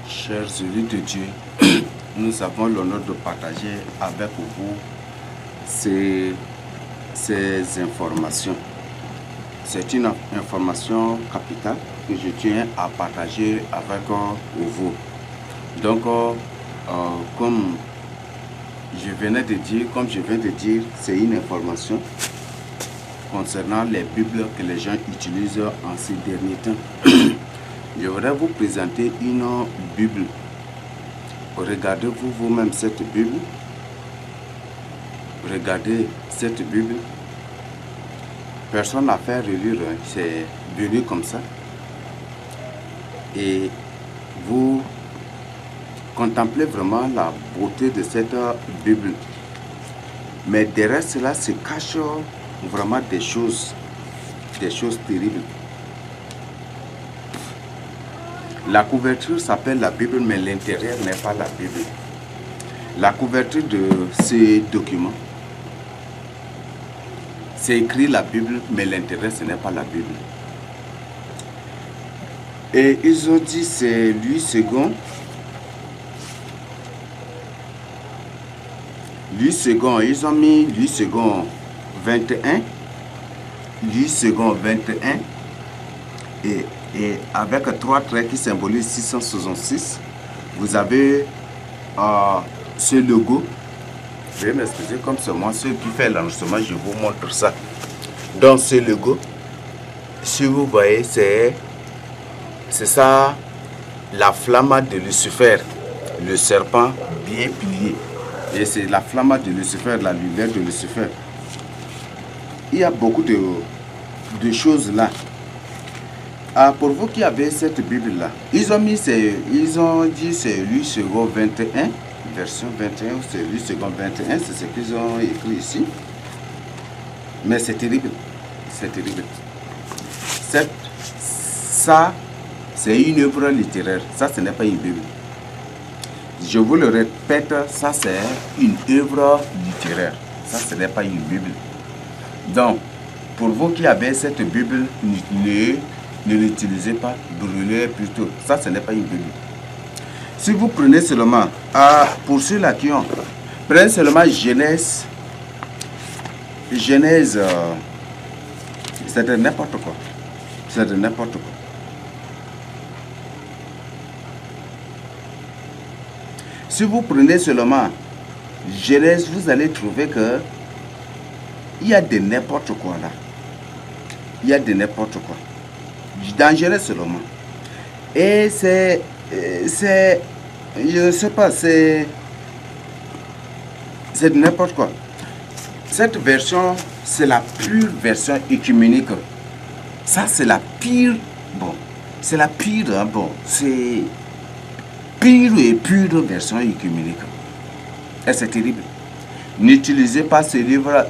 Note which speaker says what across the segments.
Speaker 1: Chers élus de Dieu, nous avons l'honneur de partager avec vous ces informations. C'est une information capitale que je tiens à partager avec vous. Donc, comme je viens de dire, c'est une information concernant les Bibles que les gens utilisent en ces derniers temps. Je voudrais vous présenter une Bible. Regardez-vous vous-même cette Bible. Regardez cette Bible. Personne n'a fait relire, c'est venu comme ça. Et vous contemplez vraiment la beauté de cette Bible. Mais derrière cela se cachent vraiment des choses terribles. La couverture s'appelle la Bible, mais l'intérieur n'est pas la Bible. La couverture de ces documents, c'est écrit la Bible, mais l'intérieur, ce n'est pas la Bible. Et ils ont dit, c'est Louis II. Ils ont mis Louis II 21. Louis II 21. Et avec 3 traits qui symbolisent 666, vous avez ce logo. Veuillez m'excuser, comme c'est moi, ceux qui font l'enregistrement, je vous montre ça. Dans ce logo, si vous voyez, c'est ça, la flamme de Lucifer, le serpent bien plié. Et c'est la flamme de Lucifer, la lumière de Lucifer. Il y a beaucoup de choses là. Pour vous qui avez cette Bible-là, ils ont dit c'est Louis II 21, version 21, c'est Louis II 21, c'est ce qu'ils ont écrit ici. Mais c'est terrible, c'est terrible. Ça, c'est une œuvre littéraire, ça ce n'est pas une Bible. Je vous le répète, ça c'est une œuvre littéraire, ça ce n'est pas une Bible. Donc, pour vous qui avez cette Bible, ne l'utilisez pas, brûlez plutôt. Ça, ce n'est pas une Bible. Si vous prenez seulement, pour ceux-là qui ont, prenez seulement Genèse, c'est de n'importe quoi. C'est de n'importe quoi. Si vous prenez seulement Genèse, vous allez trouver que il y a de n'importe quoi là. Il y a de n'importe quoi. Dangereux seulement. Et c'est, je ne sais pas, c'est de n'importe quoi. Cette version, c'est la pure version œcuménique. Ça, c'est la pire, bon, c'est la pire, bon, c'est pire et pure version œcuménique. Et c'est terrible. N'utilisez pas ces livres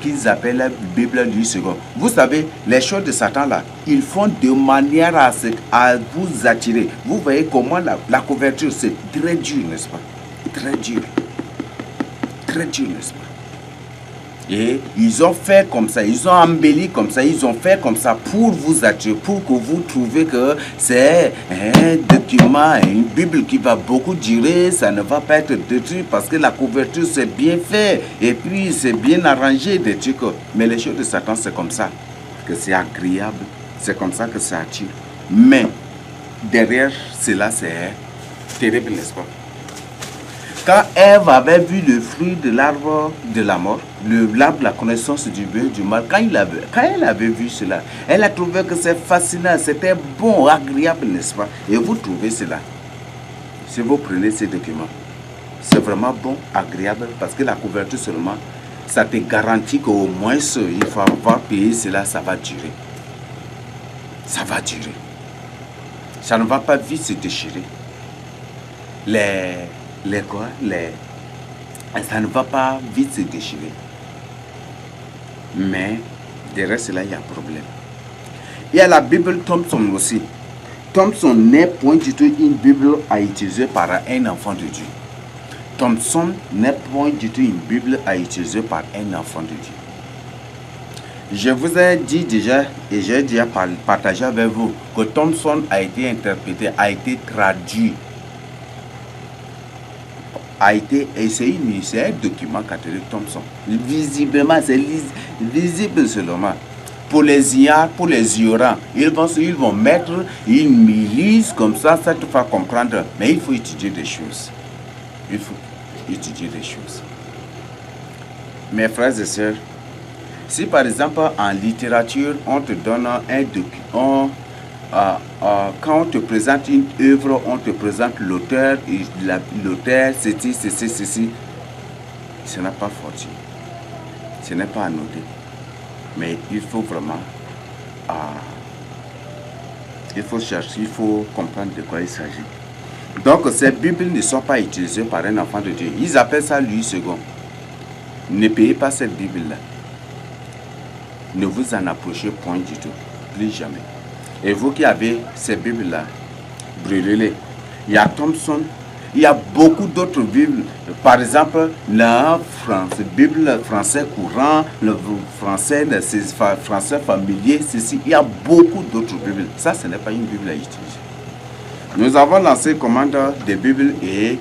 Speaker 1: qu'ils appellent la Bible du second. Vous savez, les choses de Satan là, ils font de manière à vous attirer. Vous voyez comment la couverture, c'est très dur, n'est-ce pas? Très dur. Très dur, n'est-ce pas? Et ils ont fait comme ça, ils ont embelli comme ça, ils ont fait comme ça pour vous attirer, pour que vous trouviez que c'est un document, une Bible qui va beaucoup durer, ça ne va pas être détruit parce que la couverture c'est bien fait et puis c'est bien arrangé des trucs. Mais les choses de Satan c'est comme ça, que c'est agréable, c'est comme ça que ça attire. Mais derrière cela c'est terrible, n'est-ce pas? Quand Ève avait vu le fruit de l'arbre de la mort, l'arbre de la connaissance du bien et du mal, quand elle avait vu cela, elle a trouvé que c'est fascinant, c'était bon, agréable, n'est-ce pas? Et vous trouvez cela. Si vous prenez ces documents, c'est vraiment bon, agréable, parce que la couverture seulement, ça te garantit qu'au moins, il faut avoir payé cela, ça va durer. Ça va durer. Ça ne va pas vite se déchirer. Ça ne va pas vite se déchirer. Mais derrière cela, il y a un problème. Il y a la Bible Thompson aussi. Thompson n'est point du tout une Bible à utiliser par un enfant de Dieu. Thompson n'est point du tout une Bible à utiliser par un enfant de Dieu. Je vous ai dit déjà, et j'ai déjà partagé avec vous, que Thompson a été interprété, a été traduit, c'est un document catholique Thompson. Visiblement, c'est visible seulement. Pour les ignorants, ils vont mettre une milice comme ça te fait comprendre. Mais il faut étudier des choses. Il faut étudier des choses. Mes frères et sœurs, si par exemple en littérature, on te donne un document, quand on te présente une œuvre, on te présente l'auteur, ceci, ce n'est pas fortuit. Ce n'est pas à noter. Mais il faut vraiment, il faut chercher, il faut comprendre de quoi il s'agit. Donc ces Bibles ne sont pas utilisées par un enfant de Dieu. Ils appellent ça Louis II. Ne payez pas cette Bible-là. Ne vous en approchez point du tout. Plus jamais. Et vous qui avez ces Bibles-là, brûlez-les. Il y a Thompson. Il y a beaucoup d'autres Bibles. Par exemple, la Bible français courant, le français familier, ceci. Il y a beaucoup d'autres Bibles. Ça, ce n'est pas une Bible à utiliser. Nous avons lancé commande des Bibles et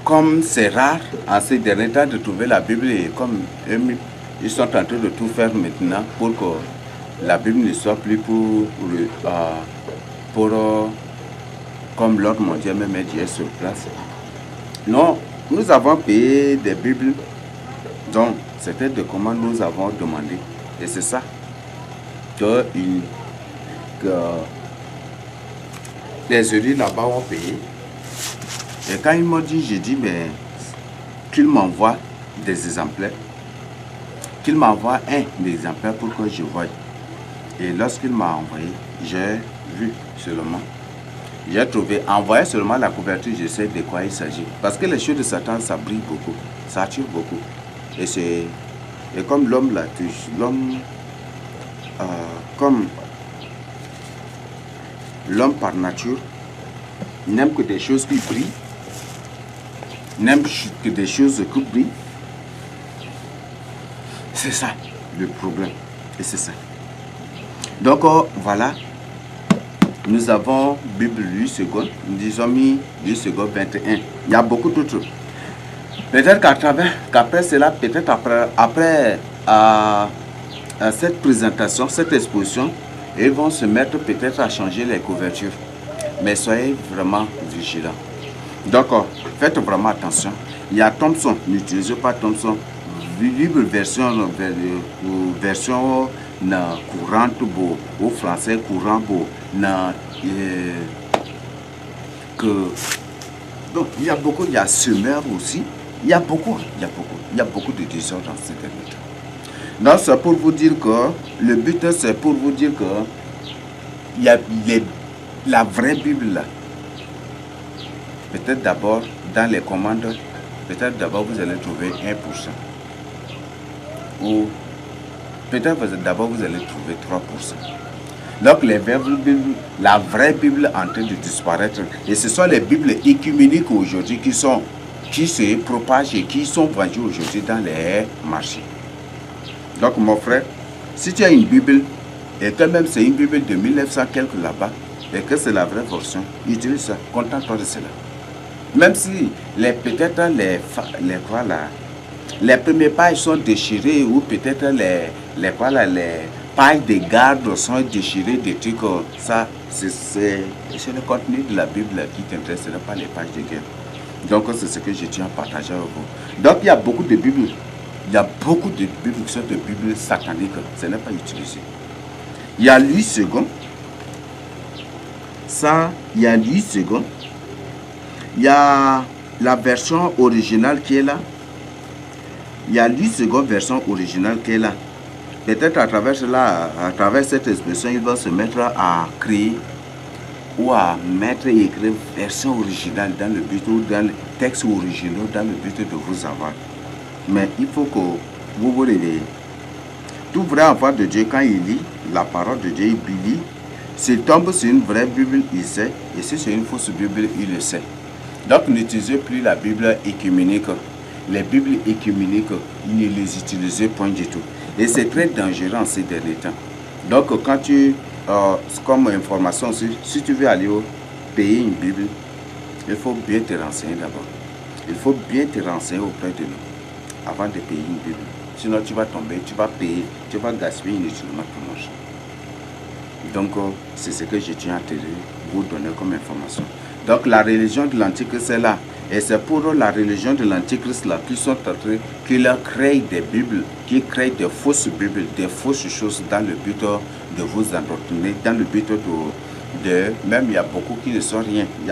Speaker 1: comme c'est rare en ces derniers temps de trouver la Bible, et comme ils sont en train de tout faire maintenant pour que la Bible ne soit plus comme l'ordre mondial même est sur place. Non, nous avons payé des Bibles, donc c'était de comment nous avons demandé. Et c'est ça que les élus là-bas ont payé. Et quand ils m'ont dit, j'ai dit, mais qu'ils m'envoient des exemplaires, qu'il m'envoie un exemplaire pour que je voie. Et lorsqu'il m'a envoyé, j'ai vu seulement, j'ai trouvé, envoyé seulement la couverture, je sais de quoi il s'agit. Parce que les choses de Satan, ça brille beaucoup, ça attire beaucoup. Et comme l'homme là, comme l'homme par nature n'aime que des choses qui brillent, n'aime que des choses qui brillent. C'est ça le problème. Et c'est ça. Donc voilà, nous avons Bible Louis II, nous avons mis Louis II 21. Il y a beaucoup d'autres. Peut-être qu'après cela, peut-être après cette présentation, cette exposition, ils vont se mettre peut-être à changer les couvertures. Mais soyez vraiment vigilants. Donc, faites vraiment attention. Il y a Thompson, n'utilisez pas Thompson. Libre version courante au français courant donc il y a beaucoup, il y a semeur aussi. Il y a beaucoup de désordre dans cette émission. Donc c'est pour vous dire que le but c'est pour vous dire que il y a la vraie Bible là. Peut-être d'abord dans les commandes, peut-être d'abord vous allez trouver 1%. Ou peut-être d'abord vous allez trouver 3%. Donc les Bibles, la vraie Bible est en train de disparaître. Et ce sont les Bibles écuméniques aujourd'hui qui se propagent et qui sont vendues aujourd'hui dans les marchés. Donc mon frère, si tu as une Bible et que même c'est une Bible de 1900 quelque là-bas et que c'est la vraie version, utilise ça, contente-toi de cela. Même si peut-être les premières pages sont déchirées ou peut-être les pages de garde sont déchirées, des trucs comme ça, c'est le contenu de la Bible qui t'intéresse, ce n'est pas les pages de guerre. Donc c'est ce que je tiens à partager avec vous. Donc il y a beaucoup de Bibles. Il y a beaucoup de Bibles qui sont des Bibles sataniques. Ce n'est pas utilisé. Il y a Louis II. Ça, il y a Louis II. Il y a la version originale qui est là. Il y a Louis II version originale qui est là. Peut-être à travers cela, à travers cette expression, il va se mettre à créer ou à mettre et écrire version originale dans le but ou dans les textes originaux dans le but de vous avoir. Mais il faut que vous vous réveillez. Tout vrai enfant de Dieu, quand il lit la parole de Dieu, il lit. S'il tombe sur une vraie Bible, il sait. Et si c'est une fausse Bible, il le sait. Donc n'utilisez plus la Bible écuménique. Les Bibles écuméniques, ils ne les utilisez point du tout. Et c'est très dangereux en ces derniers temps. Donc quand tu, comme information aussi, si tu veux aller payer une Bible, il faut bien te renseigner d'abord. Il faut bien te renseigner auprès de nous avant de payer une Bible. Sinon tu vas tomber, tu vas payer, tu vas gaspiller inutilement ton argent. Donc c'est ce que je tiens à te vous donner comme information. Donc la religion de l'Antichrist est là. Et c'est pour la religion de l'Antichrist là qui sont en train, qui leur créent des Bibles, qui créent des fausses Bibles, des fausses choses dans le but de vous endoctriner, dans le but de même il y a beaucoup qui ne sont rien. Il y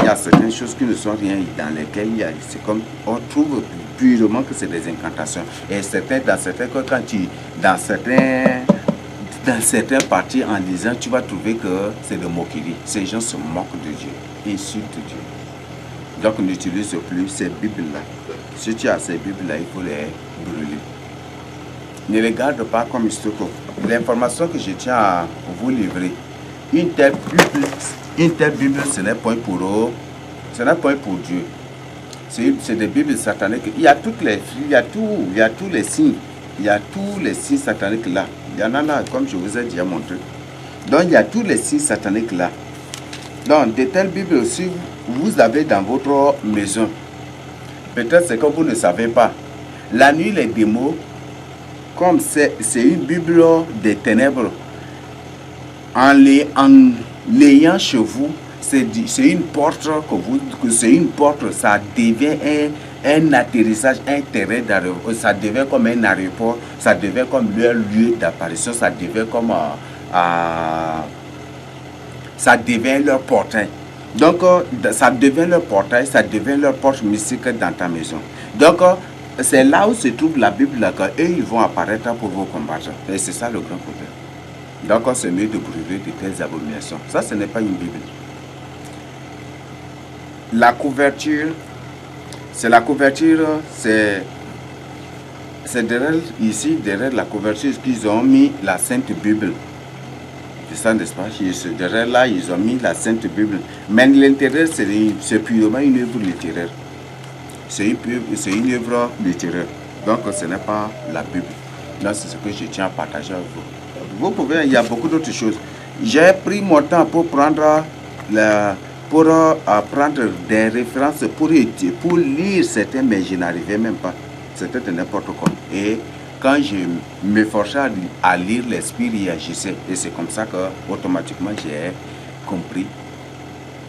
Speaker 1: a certaines choses qui ne sont rien dans lesquelles c'est comme on trouve purement que c'est des incantations. Et dans certains cas, quand tu dans certains parties en lisant, tu vas trouver que c'est de moquerie. Ces gens se moquent de Dieu, insultent Dieu. Donc n'utilise plus ces Bibles-là. Si tu as ces Bibles-là, il faut les brûler. Ne les garde pas comme Istoko. L'information que je tiens à vous livrer, une telle Bible, ce n'est point pour eux, ce n'est point pour Dieu. C'est des Bibles sataniques. Il y a tous les signes. Il y a tous les signes sataniques là. Il y en a là, comme je vous ai déjà montré. Donc il y a tous les signes sataniques là. Donc de telles Bibles aussi, vous avez dans votre maison. Peut-être c'est que vous ne savez pas. La nuit, les démons, comme c'est une Bible des ténèbres, en l'ayant chez vous, c'est une porte c'est une porte, ça devient un atterrissage, un terrain d'aéroport, ça devient comme un aéroport, ça devient comme leur lieu d'apparition, ça devient comme ça devient leur portail. Donc ça devient leur portail, ça devient leur porte mystique dans ta maison. Donc c'est là où se trouve la Bible, là, et ils vont apparaître pour vous combattre. Et c'est ça le grand problème. Donc c'est mieux de brûler de telles abominations. Ça, ce n'est pas une Bible. La couverture, c'est derrière, ici, derrière la couverture qu'ils ont mis la Sainte Bible. C'est ça, n'est-ce pas? Derrière là, ils ont mis la Sainte Bible. Mais l'intérieur, c'est purement une œuvre littéraire. C'est une œuvre littéraire. Donc ce n'est pas la Bible. Donc c'est ce que je tiens à partager avec vous. Vous pouvez, il y a beaucoup d'autres choses. J'ai pris mon temps pour prendre des références, pour lire certains, mais je n'arrivais même pas. C'était de n'importe quoi. Et quand je m'efforçais à lire, l'esprit réagissait. Et c'est comme ça que automatiquement j'ai compris.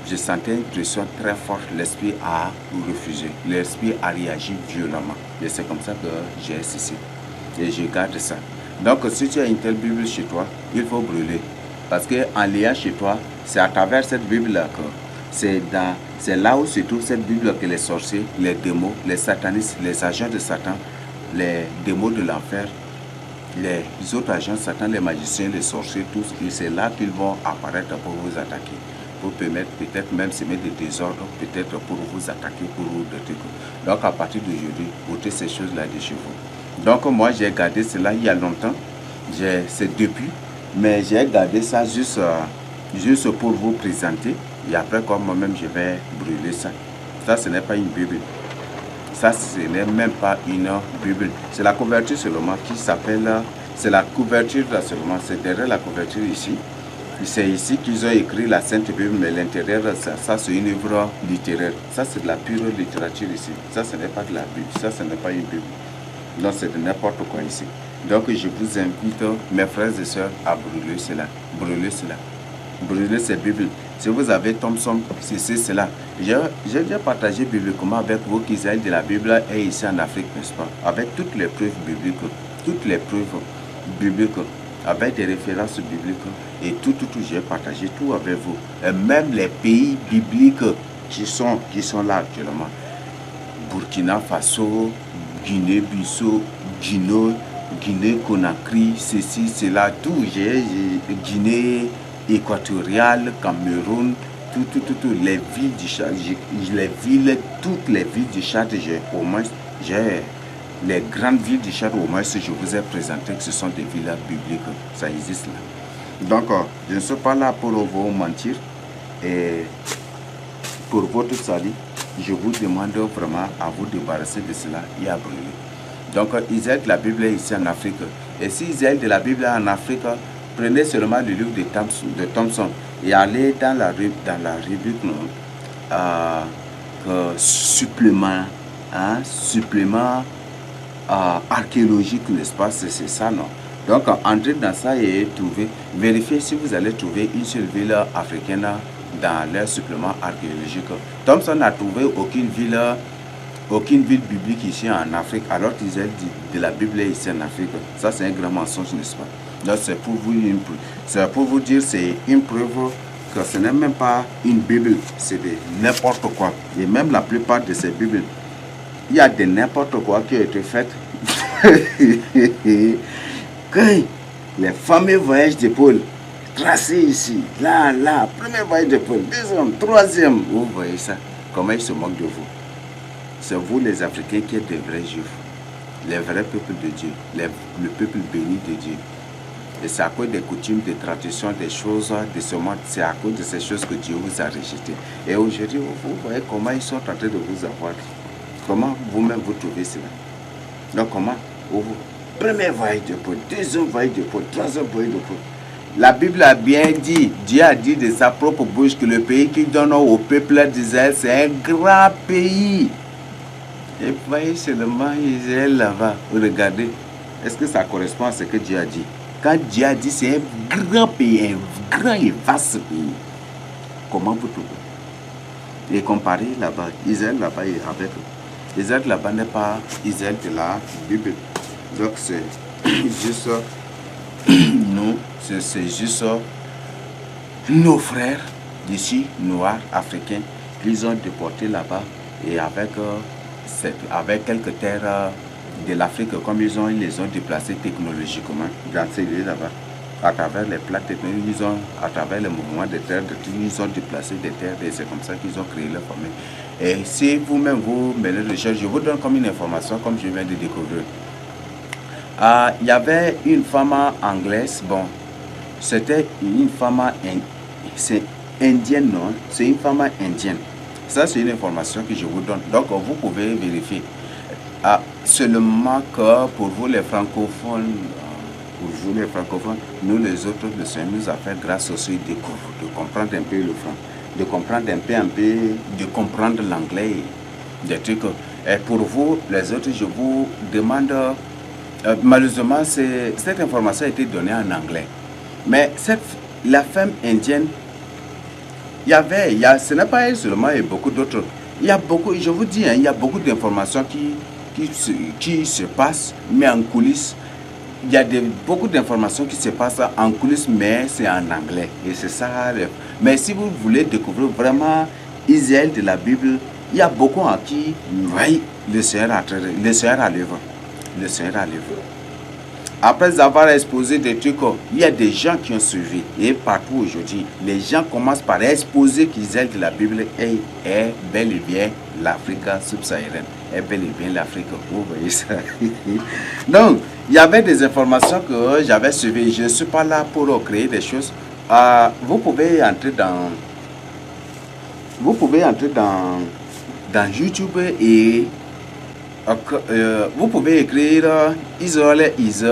Speaker 1: Je sentais une pression très forte. L'esprit a refusé. L'esprit a réagi violemment. Et c'est comme ça que j'ai cessé. Et je garde ça. Donc si tu as une telle Bible chez toi, il faut brûler. Parce qu'en liant chez toi, c'est à travers cette Bible-là que c'est là où se trouve cette Bible que les sorciers, les démons, les satanistes, les agents de Satan, les démons de l'enfer, les autres agents de Satan, les magiciens, les sorciers, tous, et c'est là qu'ils vont apparaître pour vous attaquer. Pour permettre peut-être même semer des désordres, peut-être pour vous attaquer, pour vous détruire. Donc à partir d'aujourd'hui, ôtez ces choses-là de chez vous. Donc moi j'ai gardé cela il y a longtemps, c'est depuis, mais j'ai gardé ça juste pour vous présenter. Et après, comme moi-même, je vais brûler ça. Ça, ce n'est pas une Bible. Ça, ce n'est même pas une Bible. C'est la couverture seulement qui s'appelle... C'est la couverture là seulement. C'est derrière la couverture ici. C'est ici qu'ils ont écrit la Sainte Bible, mais l'intérieur, ça c'est une œuvre littéraire. Ça, c'est de la pure littérature ici. Ça, ce n'est pas de la Bible. Ça, ce n'est pas une Bible. Donc, c'est de n'importe quoi ici. Donc, je vous invite, mes frères et sœurs, à brûler cela. Brûler cela. Brûler ces Bibles. Si vous avez Thompson, c'est cela. J'ai déjà partagé bibliquement avec vous qu'Israël de la Bible est ici en Afrique, n'est-ce pas? Avec toutes les preuves bibliques, avec des références bibliques et tout, j'ai partagé tout avec vous. Et même les pays bibliques qui sont là actuellement. Burkina Faso, Guinée-Bissau, Guinée-Conakry, ceci, cela, tout. Guinée équatoriale, Cameroun, les villes du Tchad, toutes les villes du Tchad, j'ai les grandes villes du Tchad, au moins, si je vous ai présenté que ce sont des villes bibliques, ça existe là. Donc, je ne suis pas là pour vous mentir et pour votre salut, je vous demande vraiment à vous débarrasser de cela et à brûler. Donc, Israël de la Bible est ici en Afrique. Et si Israël de la Bible est en Afrique, prenez seulement le livre de Thompson et allez dans la rubrique supplément, supplément archéologique, n'est-ce pas? C'est ça, non? Donc, entrez dans ça et vérifiez si vous allez trouver une seule ville africaine dans leur supplément archéologique. Thompson n'a trouvé aucune ville biblique ici en Afrique, alors qu'Israël de la Bible est ici en Afrique. Ça, c'est un grand mensonge, n'est-ce pas? Donc, c'est pour vous dire, c'est une preuve que ce n'est même pas une Bible, c'est de n'importe quoi. Et même la plupart de ces Bibles, il y a de n'importe quoi qui a été fait. Les fameux voyages de Paul, tracés ici, là, premier voyage de Paul, deuxième, troisième, vous voyez ça, comment ils se moquent de vous. C'est vous les Africains qui êtes des vrais Juifs, les vrais peuples de Dieu, le peuple béni de Dieu. Et c'est à cause des coutumes, des traditions, des choses de ce monde, c'est à cause de ces choses que Dieu vous a rejetées. Et aujourd'hui, vous voyez comment ils sont en train de vous avoir. Comment vous-même vous trouvez cela? Donc comment vous? Premier voyage de Paul, deuxième voyage de Paul, troisième voyage de Paul. La Bible a bien dit, Dieu a dit de sa propre bouche que le pays qu'il donne au peuple d'Israël, c'est un grand pays. Et voyez seulement Israël là-bas, regardez, est-ce que ça correspond à ce que Dieu a dit? Quand Dieu a dit c'est un grand pays, un grand et vaste pays, comment vous trouvez? Et comparez là-bas, Israël là-bas est avec eux. Israël là-bas n'est pas Israël de la Bible. Donc c'est juste nous, c'est juste nos frères d'ici, noirs, africains, qu'ils ont déportés là-bas et avec quelques terres de l'Afrique, comme ils les ont déplacés technologiquement dans ces lieux là-bas. À travers les plaques technologiques, à travers le mouvement des terres, ils ont déplacé des terres et c'est comme ça qu'ils ont créé leur famille. Et si vous-même vous menez des recherches, je vous donne comme une information, comme je viens de découvrir. Il y avait une femme anglaise, bon, c'était une femme indienne, non? C'est une femme indienne. Ça, c'est une information que je vous donne. Donc, vous pouvez vérifier. Seulement que pour vous les francophones, nous les autres, le Seigneur nous a fait grâce aussi de comprendre un peu le franc, de comprendre un peu, de comprendre l'anglais, des trucs. Et pour vous, les autres, je vous demande, malheureusement, cette information a été donnée en anglais. Mais la femme indienne, ce n'est pas elle seulement, il y a beaucoup d'autres. Il y a beaucoup, je vous dis, il y a beaucoup d'informations qui se passent, mais en coulisses. Il y a beaucoup d'informations qui se passent en coulisses, mais c'est en anglais. Et c'est ça. Mais si vous voulez découvrir vraiment Israël de la Bible, il y a beaucoup en qui, oui, le Seigneur a l'œuvre. Le Seigneur a l'œuvre. Après avoir exposé des trucs, il y a des gens qui ont suivi. Et partout aujourd'hui, les gens commencent par exposer qu'Israël de la Bible est bel et bien l'Afrique subsaharienne. Est bel et bien l'Afrique. Vous voyez ça? Donc, il y avait des informations que j'avais suivies. Je ne suis pas là pour créer des choses. Vous pouvez entrer dans YouTube et vous pouvez écrire Israel is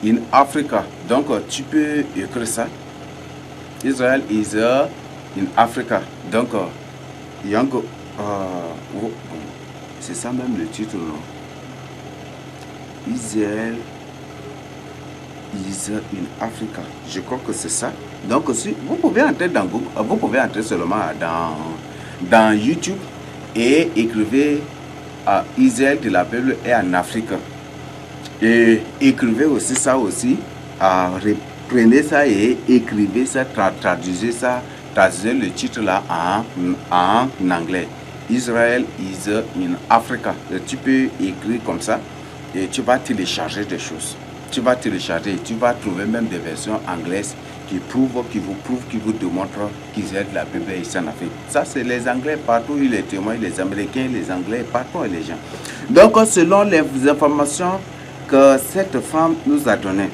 Speaker 1: in Africa. Donc tu peux écrire ça. Israel is in Africa. Donc c'est ça même le titre, non? Israel is in Africa. Je crois que c'est ça. Donc si vous pouvez entrer dans Google, vous pouvez entrer seulement dans YouTube et écrivez Israël de la Bible est en Afrique. Et écrivez aussi ça aussi. Reprenez ça et écrivez ça, traduisez le titre là en anglais. Israel is in Africa. Et tu peux écrire comme ça et tu vas télécharger des choses. Tu vas télécharger et tu vas trouver même des versions anglaises qui vous démontrent qu'Israël de la Bible est ici en Afrique. Ça, c'est les Anglais partout, les témoins, les Américains, les Anglais, partout les gens. Donc, selon les informations que cette femme nous a données,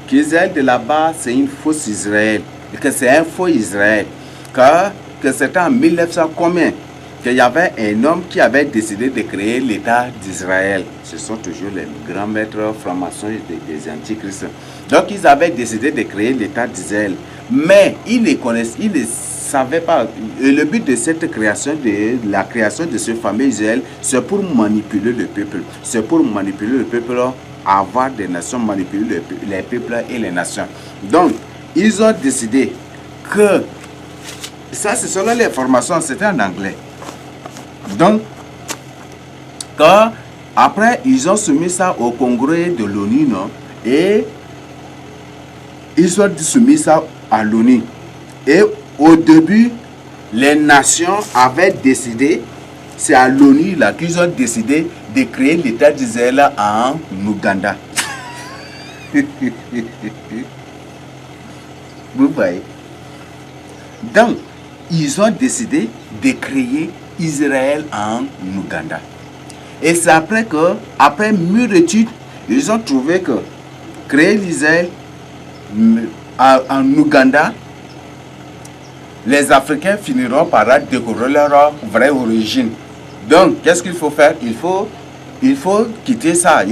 Speaker 1: qu'Israël de là-bas, c'est une fausse Israël. que c'est un faux Israël, que c'était en 1900 combien, qu'il y avait un homme qui avait décidé de créer l'État d'Israël. Ce sont toujours les grands maîtres francs-maçons des antichrists. Donc ils avaient décidé de créer l'État d'Israël. Mais ils ne savaient pas. Et le but de cette création, de la création de ce fameux Israël, c'est pour manipuler le peuple. C'est pour manipuler le peuple, avoir des nations, manipuler les peuples et les nations. Donc, ils ont décidé que, ça c'est selon les formations, c'était en anglais. Donc, après, ils ont soumis ça au congrès de l'ONU, non? Et ils ont soumis ça à l'ONU. Et au début, les nations avaient décidé, c'est à l'ONU là qu'ils ont décidé de créer l'État d'Israël en Ouganda. Vous voyez? Donc, ils ont décidé de créer Israël en Ouganda. Et c'est après mûre étude, ils ont trouvé que créer l'Israël en Ouganda, les Africains finiront par découvrir leur vraie origine. Donc, qu'est-ce qu'il faut faire? Il faut quitter ça.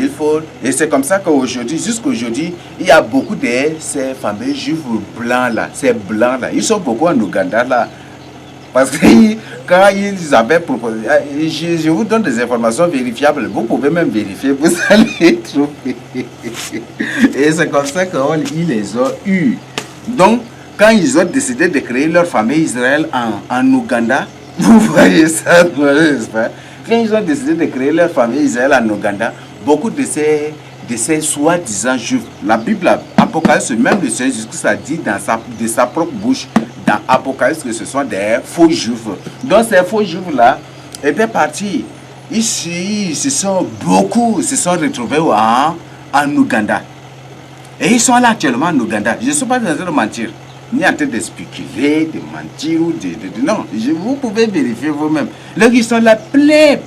Speaker 1: Et c'est comme ça qu'aujourd'hui, jusqu'aujourd'hui, il y a beaucoup de ces fameux juifs blancs là, ces blancs là. Ils sont beaucoup en Ouganda là. Parce que quand ils avaient proposé, je vous donne des informations vérifiables, vous pouvez même vérifier, vous allez trouver. Et c'est comme ça qu'ils les ont eus. Donc, quand ils ont décidé de créer leur famille Israël en Ouganda, vous voyez ça, n'est-ce pas? Quand ils ont décidé de créer leur famille Israël en Ouganda, beaucoup de ces soi-disant juifs, la Bible, Apocalypse, même le Seigneur Jésus a dit de sa propre bouche, dans Apocalypse, que ce sont des faux juifs. Donc ces faux juifs-là étaient partis. Ici, ils se sont retrouvés en Ouganda. Et ils sont là actuellement en Ouganda. Je ne suis pas en train de mentir, ni en train de spéculer, de mentir ou non. Vous pouvez vérifier vous-même. Donc ils sont là, plein,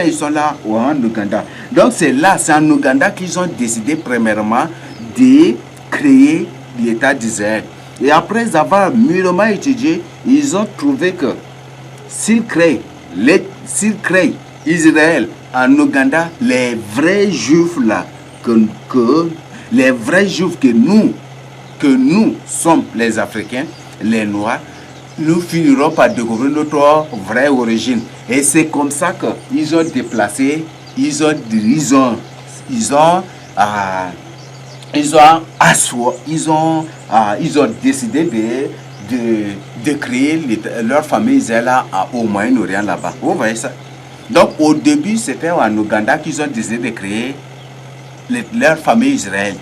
Speaker 1: ils sont là en Ouganda. Donc c'est en Ouganda qu'ils ont décidé premièrement de créer l'État d'Israël. Et après avoir mûrement étudié, ils ont trouvé que s'ils créent Israël en Ouganda, les vrais juifs là, les vrais juifs que nous sommes les Africains, les Noirs, nous finirons par découvrir notre vraie origine. Et c'est comme ça qu'ils ont déplacé, ils ont décidé de créer leur famille Israël au Moyen-Orient là-bas. Vous voyez ça? Donc au début, c'était en Ouganda qu'ils ont décidé de créer leur famille Israël.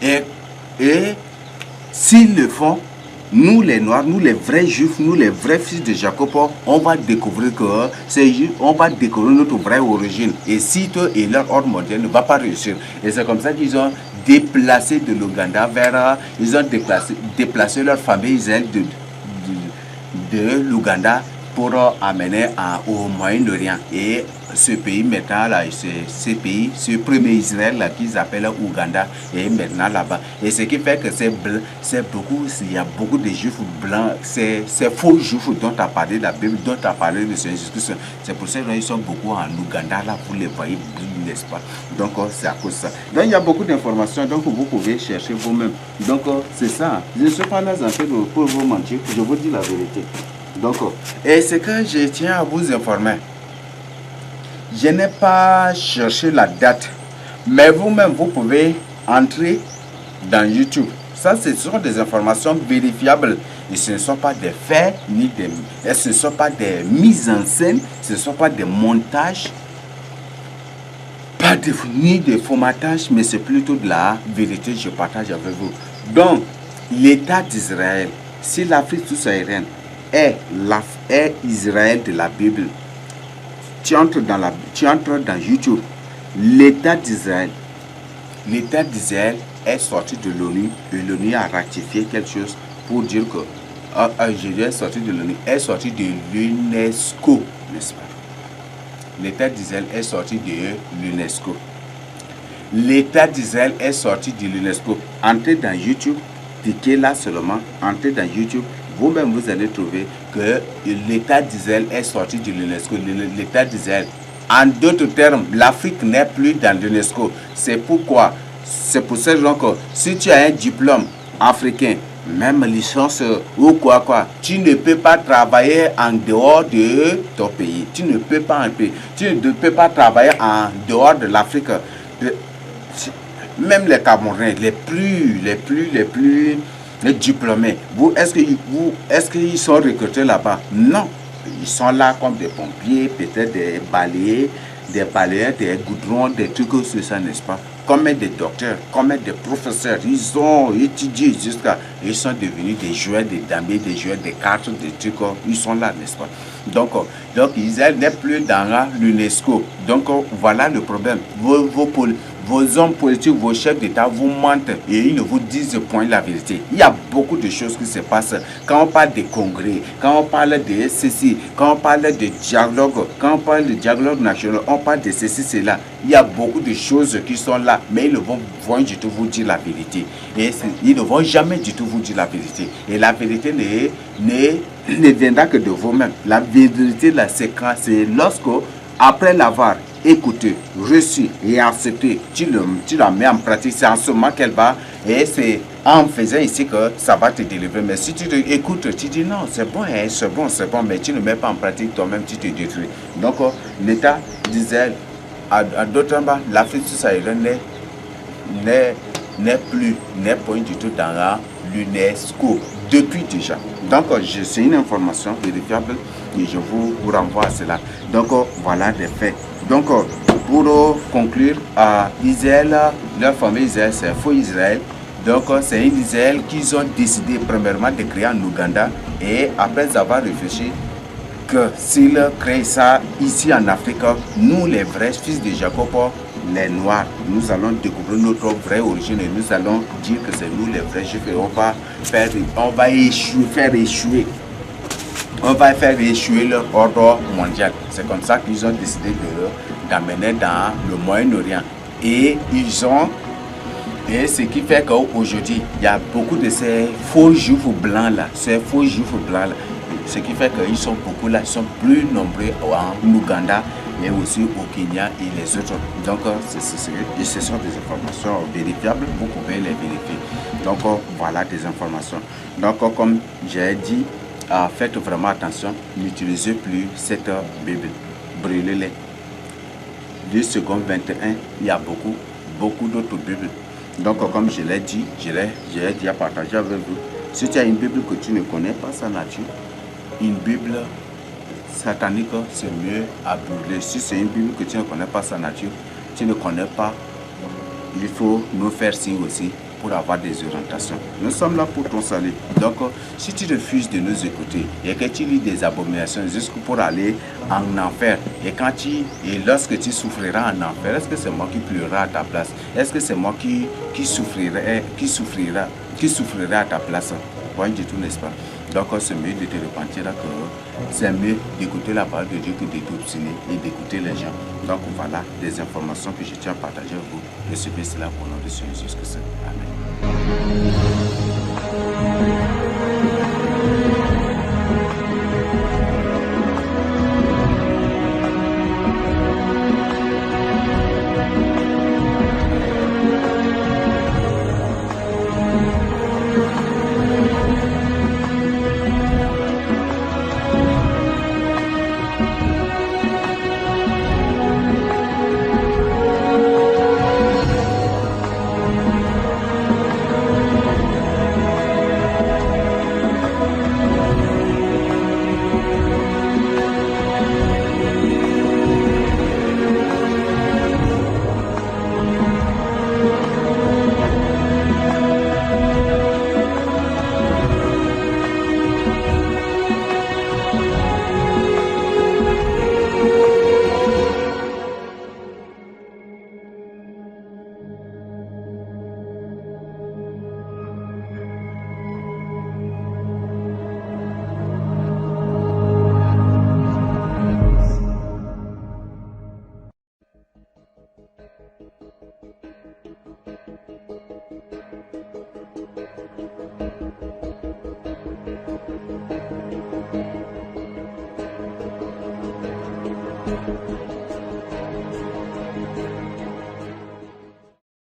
Speaker 1: Et s'ils le font, nous les Noirs, nous les vrais Juifs, nous les vrais fils de Jacob, on va découvrir notre vraie origine. Et si eux et leur ordre mondial ne va pas réussir. Et c'est comme ça qu'ils ont déplacé de l'Ouganda ils ont déplacé leur famille Israël de l'Ouganda pour amener au Moyen-Orient. Et ce pays maintenant là, ce premier Israël là qu'ils appellent Ouganda est maintenant là-bas. Et ce qui fait que il y a beaucoup de juifs blancs, c'est faux juifs dont a parlé la Bible, dont a parlé le Seigneur Jésus. C'est pour ça qu'ils sont beaucoup en Ouganda là, vous les voyez, n'est-ce pas? Donc c'est à cause de ça. Donc il y a beaucoup d'informations, donc vous pouvez chercher vous-même. Donc c'est ça. Je ne suis pas là en fait pour vous mentir, je vous dis la vérité. Donc, et ce que je tiens à vous informer, je n'ai pas cherché la date, mais vous-même, vous pouvez entrer dans YouTube. Ça, ce sont des informations vérifiables. Et ce ne sont pas des faits, ce ne sont pas des mises en scène, ce ne sont pas des montages, ni des formatages, mais c'est plutôt de la vérité que je partage avec vous. Donc, l'État d'Israël, si l'Afrique sous-saharienne est Israël de la Bible, tu entres dans YouTube, l'État d'Israël est sorti de l'ONU et l'ONU a ratifié quelque chose pour dire que est sorti de l'ONU, est sorti de l'UNESCO, n'est-ce pas? L'État d'Israël est sorti de l'UNESCO. L'État d'Israël est sorti de l'UNESCO. Entrez dans YouTube, Tiquez là seulement, entrez dans YouTube. Vous-même, vous allez trouver que l'État d'Israël est sorti de l'UNESCO. L'État d'Israël, en d'autres termes, l'Afrique n'est plus dans l'UNESCO. C'est pourquoi, c'est pour cette raison que si tu as un diplôme africain, même licence ou quoi, tu ne peux pas travailler en dehors de ton pays. Tu ne peux pas travailler en dehors de l'Afrique. Même les Camerounais, les plus diplômés, est-ce qu'ils sont recrutés là-bas? Non. Ils sont là comme des pompiers, peut-être des balayeurs, des goudrons, des trucs comme ça, n'est-ce pas? Comme des docteurs, comme des professeurs. Ils ont étudié ils sont devenus des joueurs des damiers, des joueurs des cartes, des trucs. Ils sont là, n'est-ce pas? Donc Israël n'est plus dans l'UNESCO. Donc, voilà le problème. Vos hommes politiques, vos chefs d'État vous mentent et ils ne vous disent point la vérité. Il y a beaucoup de choses qui se passent. Quand on parle des congrès, quand on parle de ceci, quand on parle de dialogue, quand on parle de dialogue national, on parle de ceci, cela. Il y a beaucoup de choses qui sont là, mais ils ne vont du tout vous dire la vérité. Et ils ne vont jamais du tout vous dire la vérité. Et la vérité ne viendra que de vous-même. La vérité, là, c'est lorsque, après l'avoir écouté, reçu et accepté, tu la mets en pratique. C'est en ce moment qu'elle va, et c'est en faisant ici que ça va te délivrer. Mais si tu écoutes, tu dis non, c'est bon, c'est bon, mais tu ne mets pas en pratique toi-même, tu te détruis. Donc, l'État d'Israël, à d'autres endroits, l'Afrique subsaharienne n'est point du tout dans l'UNESCO depuis déjà. Donc, c'est une information vérifiable et je vous renvoie à cela. Donc, voilà des faits. Donc, pour conclure, Israël, leur famille Israël, c'est faux Israël. Donc, c'est une Israël qu'ils ont décidé premièrement de créer en Ouganda et après avoir réfléchi que s'ils créent ça ici en Afrique, nous les vrais fils de Jacob, les Noirs, nous allons découvrir notre vraie origine et nous allons dire que c'est nous les vrais Juifs et on va faire échouer leur ordre mondial. C'est comme ça qu'ils ont décidé d'amener dans le Moyen-Orient. Et ce qui fait qu'aujourd'hui, il y a beaucoup de ces faux Juifs blancs là, ce qui fait qu'ils sont beaucoup là, ils sont plus nombreux en Ouganda et aussi au Kenya et les autres. Donc, ce sont des informations vérifiables, vous pouvez les vérifier. Donc, voilà des informations. Donc, comme j'ai dit, faites vraiment attention, n'utilisez plus cette Bible, brûlez-les. 2 secondes 21, il y a beaucoup d'autres Bibles. Donc, comme je l'ai dit, j'ai déjà partagé avec vous. Si tu as une Bible que tu ne connais pas sa nature, une Bible satanique, c'est mieux à brûler. Si c'est une Bible que tu ne connais pas sa nature, tu ne connais pas, il faut nous faire signe aussi pour avoir des orientations. Nous sommes là pour ton salut. Donc, si tu refuses de nous écouter et que tu lis des abominations jusqu'à pour aller en enfer, et lorsque tu souffriras en enfer, est-ce que c'est moi qui pleurerai à ta place? Est-ce que c'est moi qui souffrirai à ta place? Point du tout, n'est-ce pas? Donc, c'est mieux de te repentir que c'est mieux d'écouter la parole de Dieu que d'obstiner et d'écouter les gens. Donc, voilà des informations que je tiens à partager avec vous. Recevez cela au nom de Jésus Christ. Amen.